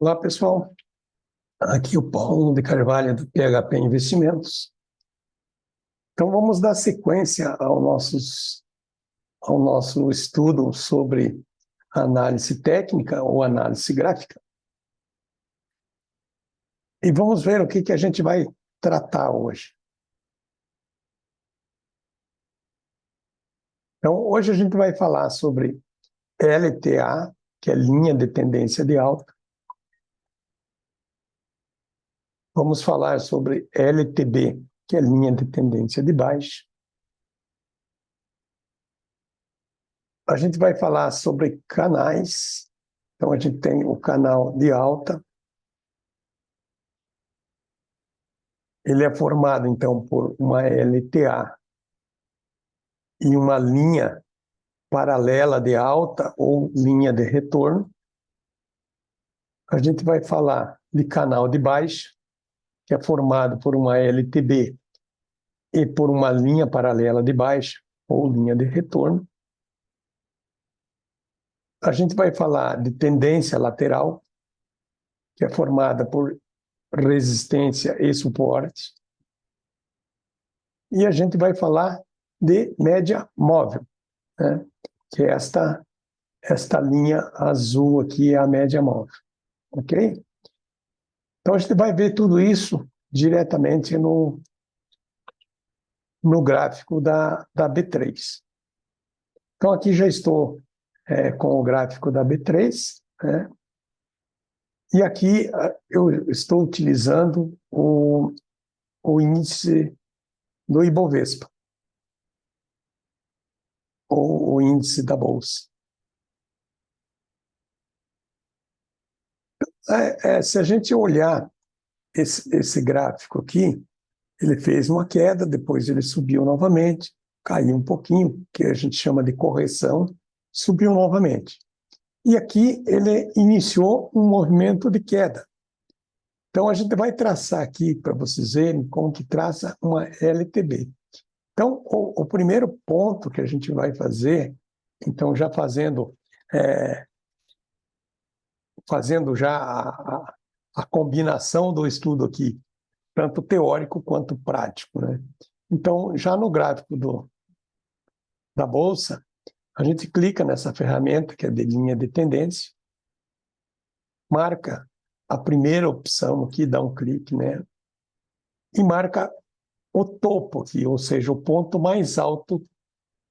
Olá, pessoal. Aqui o Paulo de Carvalho, do PHP Investimentos. Então, vamos dar sequência ao nosso estudo sobre análise técnica ou análise gráfica. E vamos ver o que a gente vai tratar hoje. Então, hoje a gente vai falar sobre LTA, que é linha de tendência de alta. Vamos falar sobre LTB, que é linha de tendência de baixa. A gente vai falar sobre canais. Então, a gente tem o canal de alta. Ele é formado, então, por uma LTA e uma linha paralela de alta ou linha de retorno. A gente vai falar de canal de baixa, que é formado por uma LTB e por uma linha paralela de baixa ou linha de retorno. A gente vai falar de tendência lateral, que é formada por resistência e suporte. E a gente vai falar de média móvel, né? Que é esta linha azul aqui, é a média móvel, ok? Então, a gente vai ver tudo isso diretamente no gráfico da B3. Então, aqui já estou com o gráfico da B3, né? E aqui eu estou utilizando o índice do Ibovespa, ou o índice da Bolsa. Se a gente olhar esse gráfico aqui, ele fez uma queda, depois ele subiu novamente, caiu um pouquinho, que a gente chama de correção, subiu novamente. E aqui ele iniciou um movimento de queda. Então, a gente vai traçar aqui para vocês verem como que traça uma LTB. Então, o primeiro ponto que a gente vai fazer, então já fazendo já a combinação do estudo aqui, tanto teórico quanto prático, né? Então, já no gráfico da Bolsa, a gente clica nessa ferramenta, que é de linha de tendência, marca a primeira opção aqui, dá um clique, né? E marca o topo aqui, ou seja, o ponto mais alto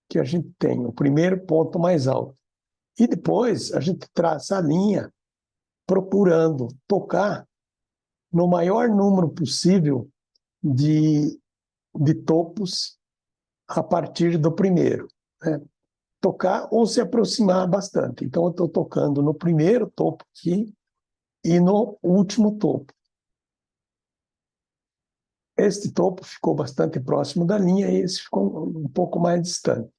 que a gente tem, o primeiro ponto mais alto. E depois a gente traça a linha procurando tocar no maior número possível de topos a partir do primeiro, né? Tocar ou se aproximar bastante. Então, eu estou tocando no primeiro topo aqui e no último topo. Este topo ficou bastante próximo da linha e esse ficou um pouco mais distante,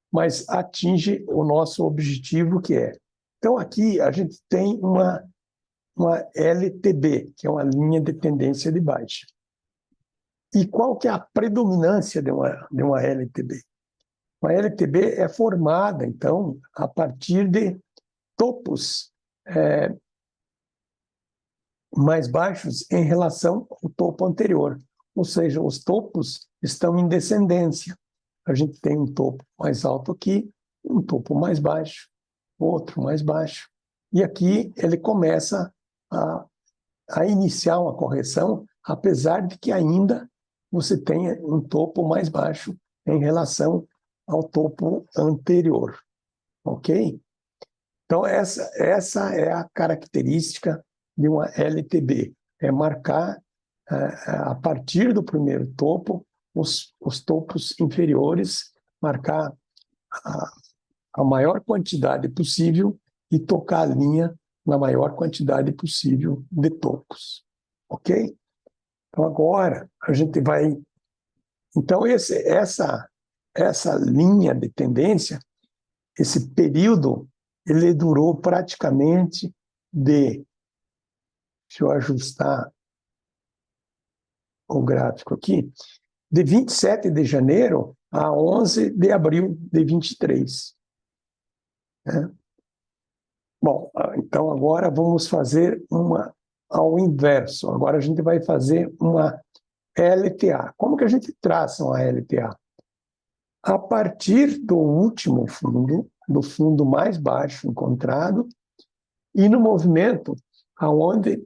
mas atinge o nosso objetivo, que é... Então, aqui a gente tem uma LTB, que é uma linha de tendência de baixa. E qual que é a predominância de uma LTB? Uma LTB é formada, então, a partir de topos mais baixos em relação ao topo anterior. Ou seja, os topos estão em descendência. A gente tem um topo mais alto aqui, um topo mais baixo, outro mais baixo. E aqui ele começa a iniciar uma correção, apesar de que ainda você tenha um topo mais baixo em relação ao topo anterior, ok? Então, essa é a característica de uma LTB, é marcar a partir do primeiro topo os topos inferiores, marcar a maior quantidade possível e tocar a linha na maior quantidade possível de topos, ok? Então, agora a gente vai... Então, essa linha de tendência, esse período, ele durou praticamente de... Deixa eu ajustar o gráfico aqui. De 27 de janeiro a 11 de abril de 23. Né? Bom, então agora vamos fazer ao inverso. Agora a gente vai fazer uma LTA. Como que a gente traça uma LTA? A partir do último fundo, do fundo mais baixo encontrado, e no movimento aonde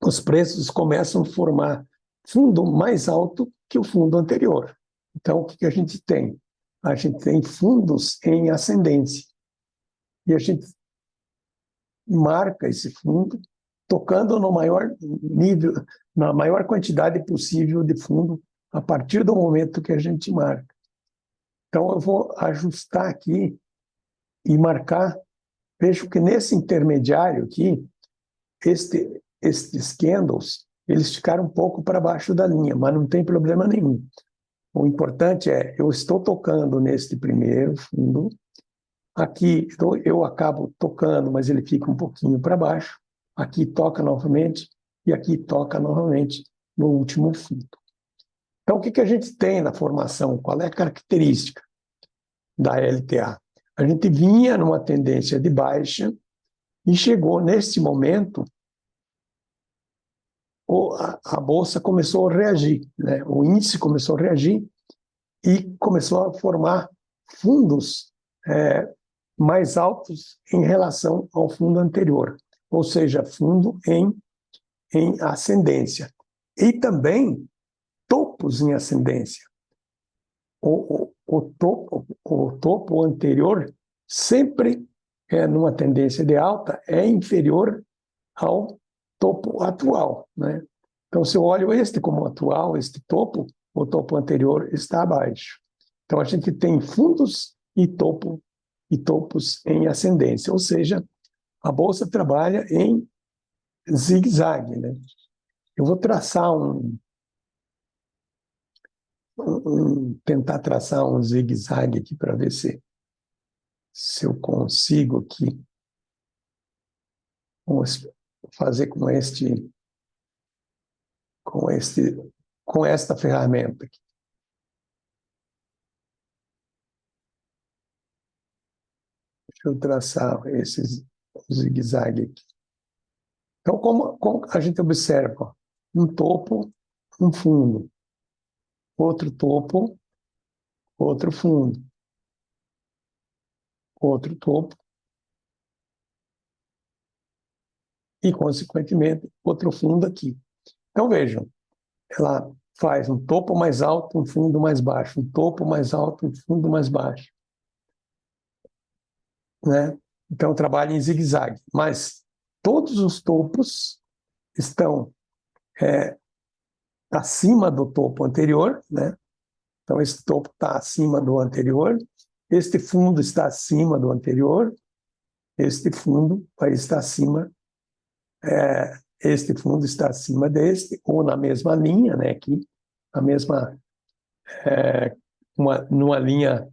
os preços começam a formar fundo mais alto que o fundo anterior. Então, o que a gente tem? A gente tem fundos em ascendência. E a gente marca esse fundo tocando no maior nível, na maior quantidade possível de fundo a partir do momento que a gente marca. Então, eu vou ajustar aqui e marcar. Vejo que nesse intermediário aqui, estes candles, eles ficaram um pouco para baixo da linha, mas não tem problema nenhum. O importante é, eu estou tocando neste primeiro fundo, aqui eu acabo tocando, mas ele fica um pouquinho para baixo, aqui toca novamente, e aqui toca novamente no último fundo. Então, o que a gente tem na formação? Qual é a característica da LTA? A gente vinha numa tendência de baixa e chegou neste momento, a bolsa começou a reagir, né? O índice começou a reagir e começou a formar fundos mais altos em relação ao fundo anterior, ou seja, fundo em ascendência. E também topos em ascendência. O topo anterior sempre, numa tendência de alta, é inferior ao topo atual, né? Então, se eu olho este como atual, este topo, o topo anterior está abaixo. Então, a gente tem fundos e topos em ascendência, ou seja, a bolsa trabalha em zigue-zague, né? Eu vou traçar tentar traçar um zigue-zague aqui para ver se eu consigo aqui fazer com esta ferramenta aqui. Deixa eu traçar esse zigue-zague aqui. Então, como a gente observa? Um topo, um fundo. Outro topo, outro fundo. Outro topo. E, consequentemente, outro fundo aqui. Então, vejam, ela faz um topo mais alto, um fundo mais baixo, um topo mais alto, um fundo mais baixo, né? Então, trabalha em zigue-zague, mas todos os topos estão acima do topo anterior, né? Então, esse topo está acima do anterior, este fundo está acima do anterior, este fundo vai estar acima, este fundo está acima deste, ou na mesma linha, né? Aqui, a mesma, numa linha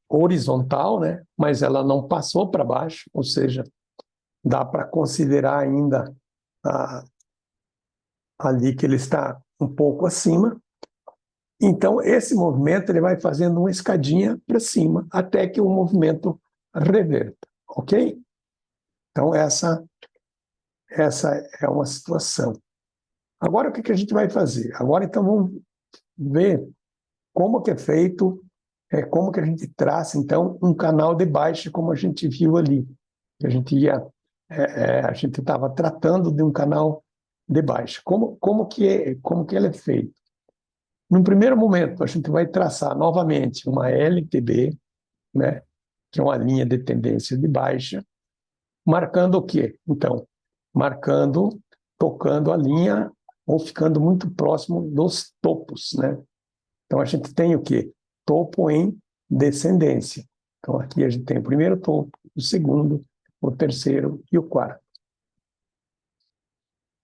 horizontal, né? Mas ela não passou para baixo, ou seja, dá para considerar ainda ali que ele está um pouco acima. Então, esse movimento ele vai fazendo uma escadinha para cima, até que o movimento reverta, ok? Então, essa é uma situação. Agora, o que a gente vai fazer? Agora, então, vamos ver como que é feito, como que a gente traça, então, um canal de baixa, como a gente viu ali. A gente estava tratando de um canal de baixa. Como que ele é feito? Num primeiro momento, a gente vai traçar novamente uma LTB, né, que é uma linha de tendência de baixa, marcando o quê? Então, tocando a linha ou ficando muito próximo dos topos, né? Então, a gente tem o quê? Topo em descendência. Então, aqui a gente tem o primeiro topo, o segundo, o terceiro e o quarto.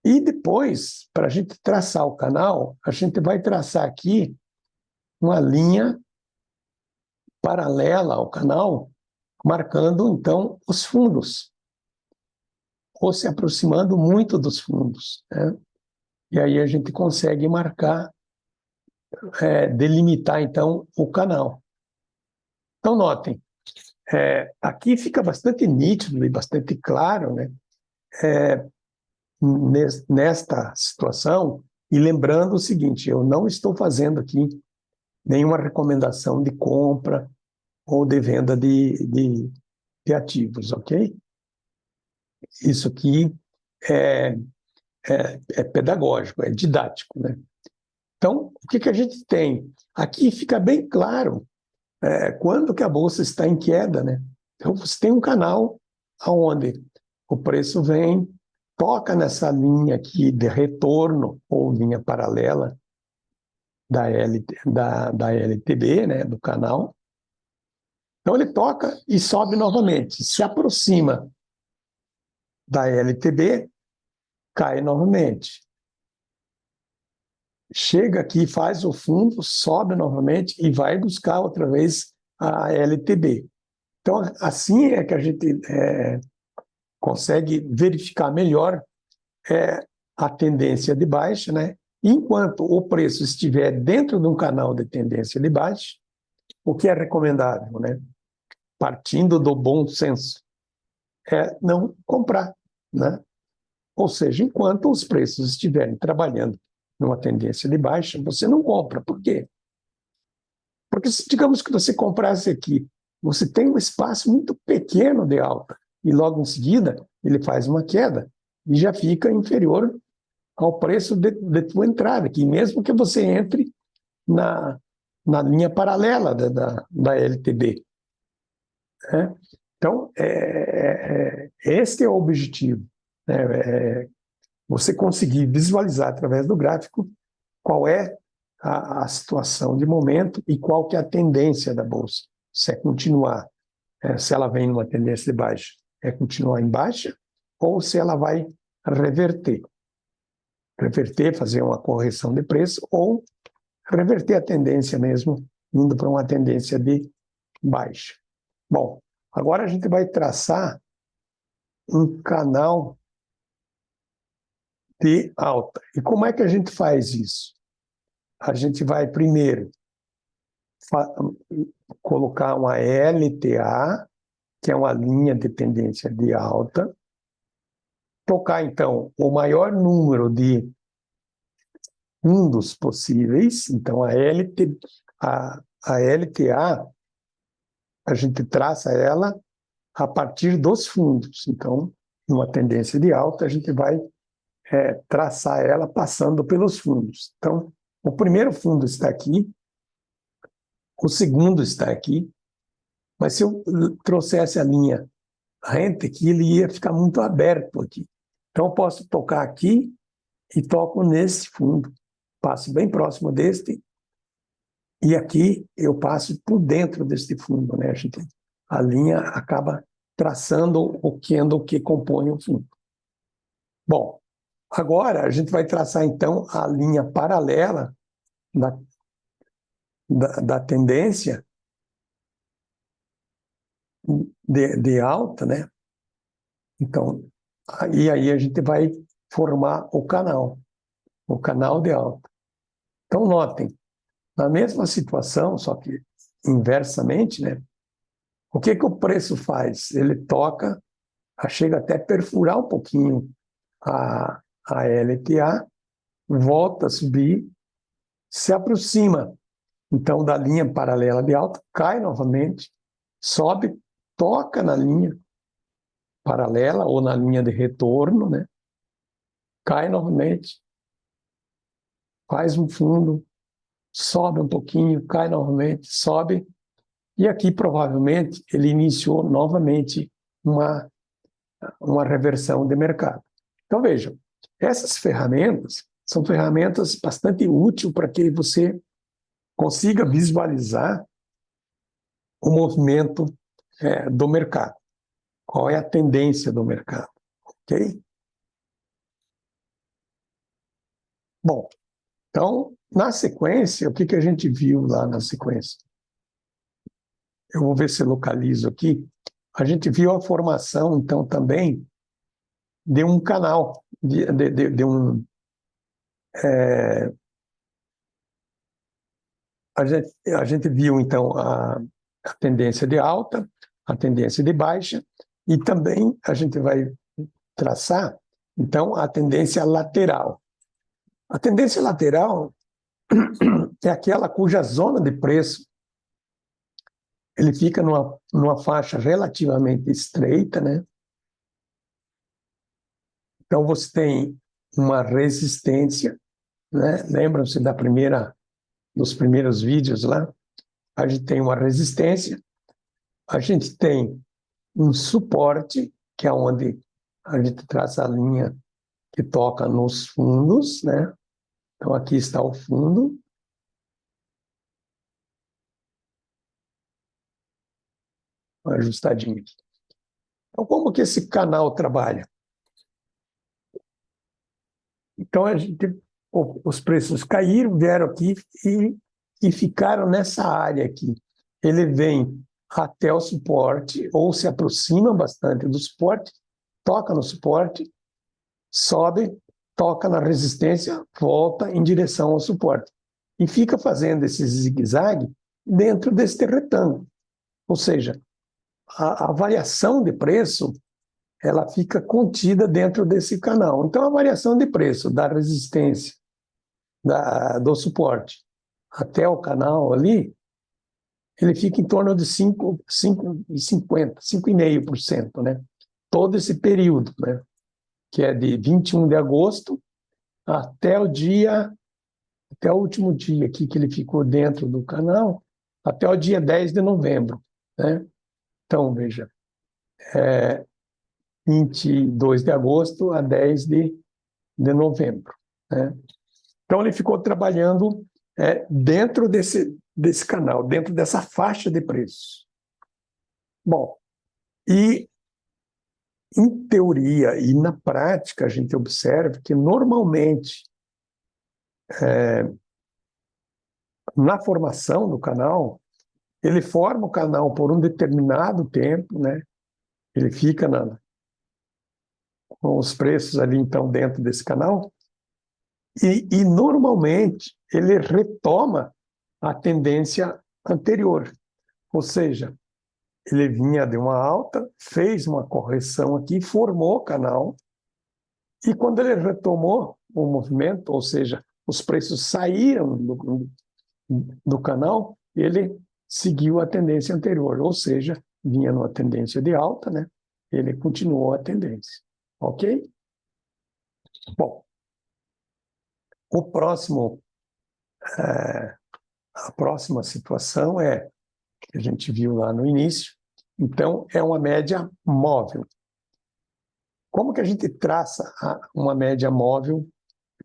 E depois, para a gente traçar o canal, a gente vai traçar aqui uma linha paralela ao canal, marcando, então, os fundos, ou se aproximando muito dos fundos, né? E aí a gente consegue marcar, delimitar, então, o canal. Então, notem, Aqui fica bastante nítido e bastante claro, né? Nesta situação, e lembrando o seguinte, eu não estou fazendo aqui nenhuma recomendação de compra ou de venda de ativos, ok? Isso aqui é, é pedagógico, é didático, né? Então, o que a gente tem? Aqui fica bem claro quando que a bolsa está em queda, né? Então, você tem um canal onde o preço vem, toca nessa linha aqui de retorno, ou linha paralela da LTB, né, do canal. Então, ele toca e sobe novamente. Se aproxima da LTB, cai novamente. Chega aqui, faz o fundo, sobe novamente e vai buscar outra vez a LTB. Então, assim é que a gente consegue verificar melhor a tendência de baixa, né? Enquanto o preço estiver dentro de um canal de tendência de baixa, o que é recomendável, né? Partindo do bom senso, é não comprar, né? Ou seja, enquanto os preços estiverem trabalhando numa tendência de baixa, você não compra. Por quê? Porque, digamos que você comprasse aqui, você tem um espaço muito pequeno de alta, e logo em seguida ele faz uma queda, e já fica inferior ao preço de tua entrada, que mesmo que você entre na linha paralela da LTB. Né? Então, esse é o objetivo. Né? Você conseguir visualizar através do gráfico qual é a situação de momento e qual que é a tendência da bolsa. Se é continuar, se ela vem numa tendência de baixa, é continuar em baixa, ou se ela vai reverter. Reverter, fazer uma correção de preço, ou reverter a tendência mesmo, indo para uma tendência de baixa. Bom, agora a gente vai traçar um canal de alta. E como é que a gente faz isso? A gente vai primeiro colocar uma LTA, que é uma linha de tendência de alta, tocar então o maior número de fundos possíveis, então a LTA, a gente traça ela a partir dos fundos. Então, numa tendência de alta, a gente vai traçar ela passando pelos fundos. Então, o primeiro fundo está aqui, o segundo está aqui, mas se eu trouxesse a linha rente aqui, ele ia ficar muito aberto aqui. Então, eu posso tocar aqui e toco nesse fundo. Passo bem próximo deste e aqui eu passo por dentro deste fundo, né? A linha acaba traçando o candle que compõe o fundo. Bom, agora a gente vai traçar então a linha paralela da tendência de alta, né? Então, aí a gente vai formar o canal de alta. Então, notem, na mesma situação, só que inversamente, né? O que o preço faz? Ele toca, chega até perfurar um pouquinho a LTA, volta a subir, se aproxima, então, da linha paralela de alta, cai novamente, sobe, toca na linha paralela ou na linha de retorno, né? Cai novamente, faz um fundo, sobe um pouquinho, cai novamente, sobe, e aqui provavelmente ele iniciou novamente uma reversão de mercado. Então vejam, essas ferramentas são ferramentas bastante úteis para que você consiga visualizar o movimento do mercado. Qual é a tendência do mercado, ok? Bom, então, na sequência, o que a gente viu lá na sequência? Eu vou ver se localizo aqui. A gente viu a formação, então, também de um canal, de um... a gente viu, então, a tendência de alta, a tendência de baixa, e também a gente vai traçar, então, a tendência lateral. A tendência lateral é aquela cuja zona de preço ele fica numa faixa relativamente estreita, né? Então, você tem uma resistência, né? Lembram-se dos primeiros vídeos lá? A gente tem uma resistência, a gente tem um suporte, que é onde a gente traça a linha que toca nos fundos, né? Então, aqui está o fundo. Ajustadinho aqui. Então, como que esse canal trabalha? Então, os preços caíram, vieram aqui e ficaram nessa área aqui. Ele vem até o suporte, ou se aproxima bastante do suporte, toca no suporte, sobe, toca na resistência, volta em direção ao suporte. E fica fazendo esse zigue-zague dentro deste retângulo. Ou seja, a variação de preço ela fica contida dentro desse canal. Então, a variação de preço da resistência do suporte até o canal ali, ele fica em torno de 5,50%, 5,5%, né? Todo esse período, né? Que é de 21 de agosto até o último dia aqui que ele ficou dentro do canal, até o dia 10 de novembro, né? Então, veja, 22 de agosto a 10 de novembro, né? Então, ele ficou trabalhando dentro desse canal, dentro dessa faixa de preços. Bom, e em teoria e na prática, a gente observa que, normalmente, na formação do canal, ele forma o canal por um determinado tempo, né? Ele fica com os preços ali, então, dentro desse canal, e normalmente ele retoma a tendência anterior, ou seja, ele vinha de uma alta, fez uma correção aqui, formou o canal, e quando ele retomou o movimento, ou seja, os preços saíram do canal, ele seguiu a tendência anterior, ou seja, vinha numa tendência de alta, né? Ele continuou a tendência, ok? Bom, a próxima situação que a gente viu lá no início, então é uma média móvel. Como que a gente traça uma média móvel,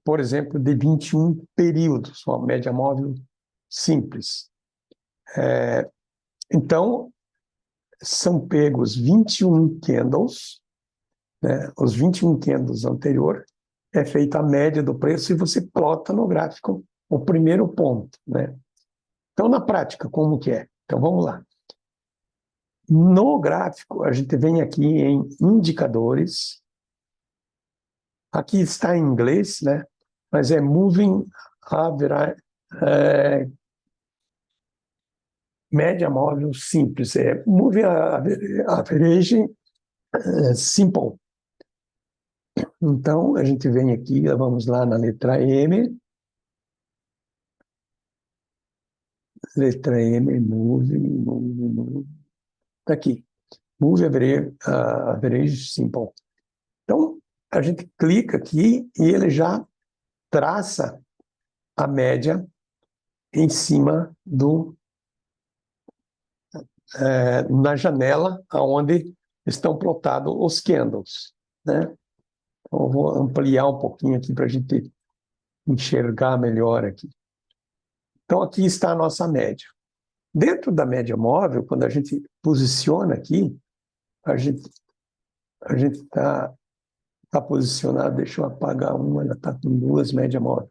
por exemplo, de 21 períodos, uma média móvel simples? Então, são pegos 21 candles, né? Os 21 candles anterior, é feita a média do preço e você plota no gráfico o primeiro ponto, né? Então, na prática, como que é? Então, vamos lá. No gráfico, a gente vem aqui em indicadores. Aqui está em inglês, né? Mas é Moving Average, média móvel simples. É Moving Average Simple. Então, a gente vem aqui, vamos lá na letra M. Letra M, Move. Está aqui. Move Average Simple. Então, a gente clica aqui e ele já traça a média em cima na janela onde estão plotados os candles, né? Então, eu vou ampliar um pouquinho aqui para a gente enxergar melhor aqui. Então, aqui está a nossa média. Dentro da média móvel, quando a gente posiciona aqui, a gente está posicionado, deixa eu apagar uma, ela está com duas média móvel.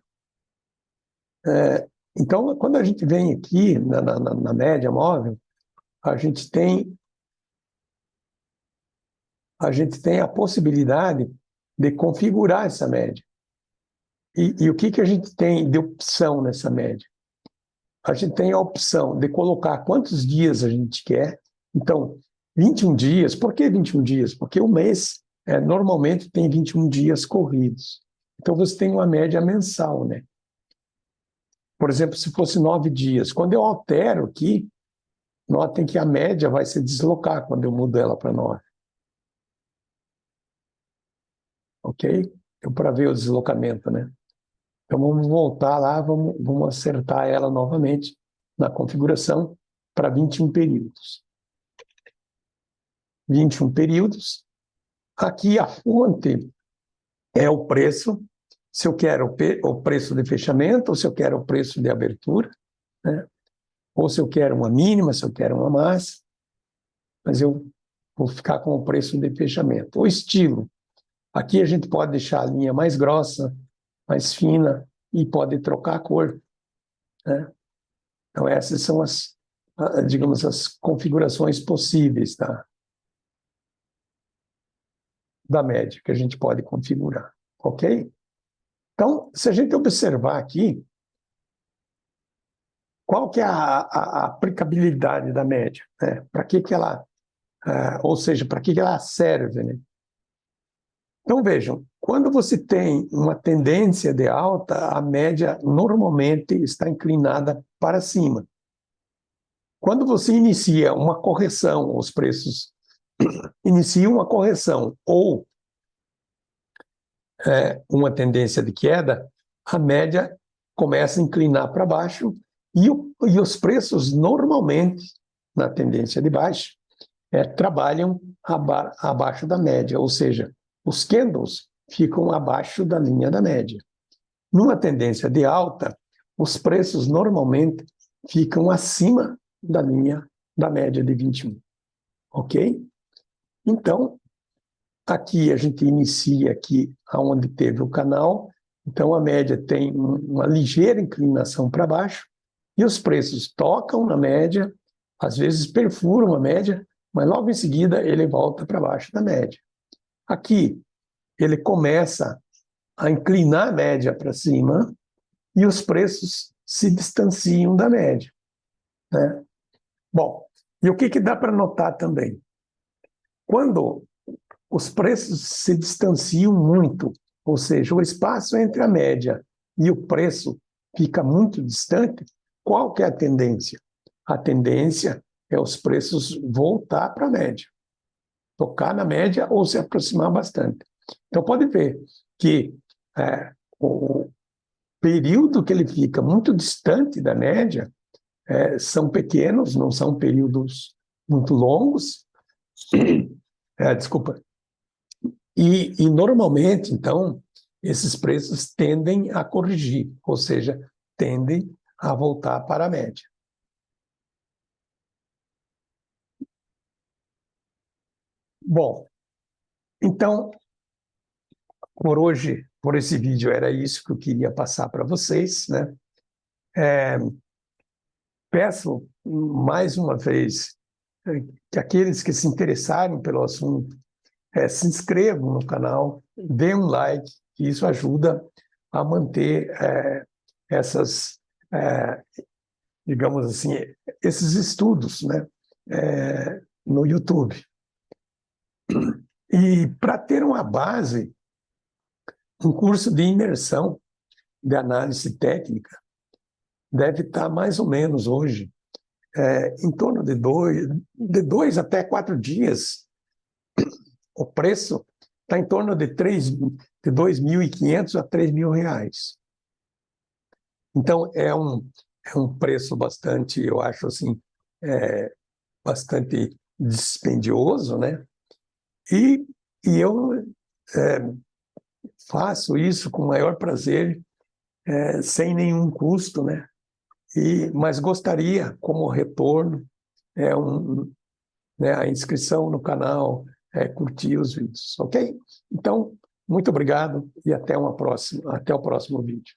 Então, quando a gente vem aqui na média móvel, a gente tem a possibilidade de configurar essa média. E o que a gente tem de opção nessa média? A gente tem a opção de colocar quantos dias a gente quer. Então, 21 dias, por que 21 dias? Porque o mês normalmente tem 21 dias corridos. Então você tem uma média mensal, né? Por exemplo, se fosse 9 dias, quando eu altero aqui, notem que a média vai se deslocar quando eu mudo ela para 9. Ok? Então, para ver o deslocamento, né? Então vamos voltar lá, vamos acertar ela novamente na configuração para 21 períodos. 21 períodos. Aqui a fonte é o preço, se eu quero o preço de fechamento, ou se eu quero o preço de abertura, né? Ou se eu quero uma mínima, se eu quero uma máxima, mas eu vou ficar com o preço de fechamento. O estilo, aqui a gente pode deixar a linha mais grossa, mais fina, e pode trocar a cor, né? Então essas são digamos, as configurações possíveis da média que a gente pode configurar, ok? Então, se a gente observar aqui, qual que é a aplicabilidade da média, né? Para que ela, ou seja, para que ela serve, né? Então, vejam, quando você tem uma tendência de alta, a média normalmente está inclinada para cima. Quando você inicia uma correção, os preços iniciam uma correção ou uma tendência de queda, a média começa a inclinar para baixo e os preços normalmente, na tendência de baixo, trabalham abaixo da média, ou seja, os candles ficam abaixo da linha da média. Numa tendência de alta, os preços normalmente ficam acima da linha da média de 21, ok? Então, aqui a gente inicia aqui onde teve o canal, então a média tem uma ligeira inclinação para baixo e os preços tocam na média, às vezes perfuram a média, mas logo em seguida ele volta para baixo da média. Aqui ele começa a inclinar a média para cima e os preços se distanciam da média, né? Bom, e o que dá para notar também? Quando os preços se distanciam muito, ou seja, o espaço entre a média e o preço fica muito distante, qual que é a tendência? A tendência é os preços voltar para a média, tocar na média ou se aproximar bastante. Então, pode ver que o período que ele fica muito distante da média são pequenos, não são períodos muito longos. Desculpa. E normalmente, então, esses preços tendem a corrigir, ou seja, tendem a voltar para a média. Bom, então, por hoje, por esse vídeo, era isso que eu queria passar para vocês, né? Peço mais uma vez que aqueles que se interessarem pelo assunto se inscrevam no canal, dê um like, que isso ajuda a manter essas, digamos assim, esses estudos, né, no YouTube. E para ter uma base, um curso de imersão de análise técnica deve estar mais ou menos hoje em torno de 2 até 4 dias. O preço está em torno de 2.500 a 3.000 reais. Então, é um preço bastante, eu acho assim, bastante dispendioso, né? E eu faço isso com o maior prazer, sem nenhum custo, né? Mas gostaria, como retorno, né, a inscrição no canal, curtir os vídeos, ok? Então, muito obrigado e até o próximo vídeo.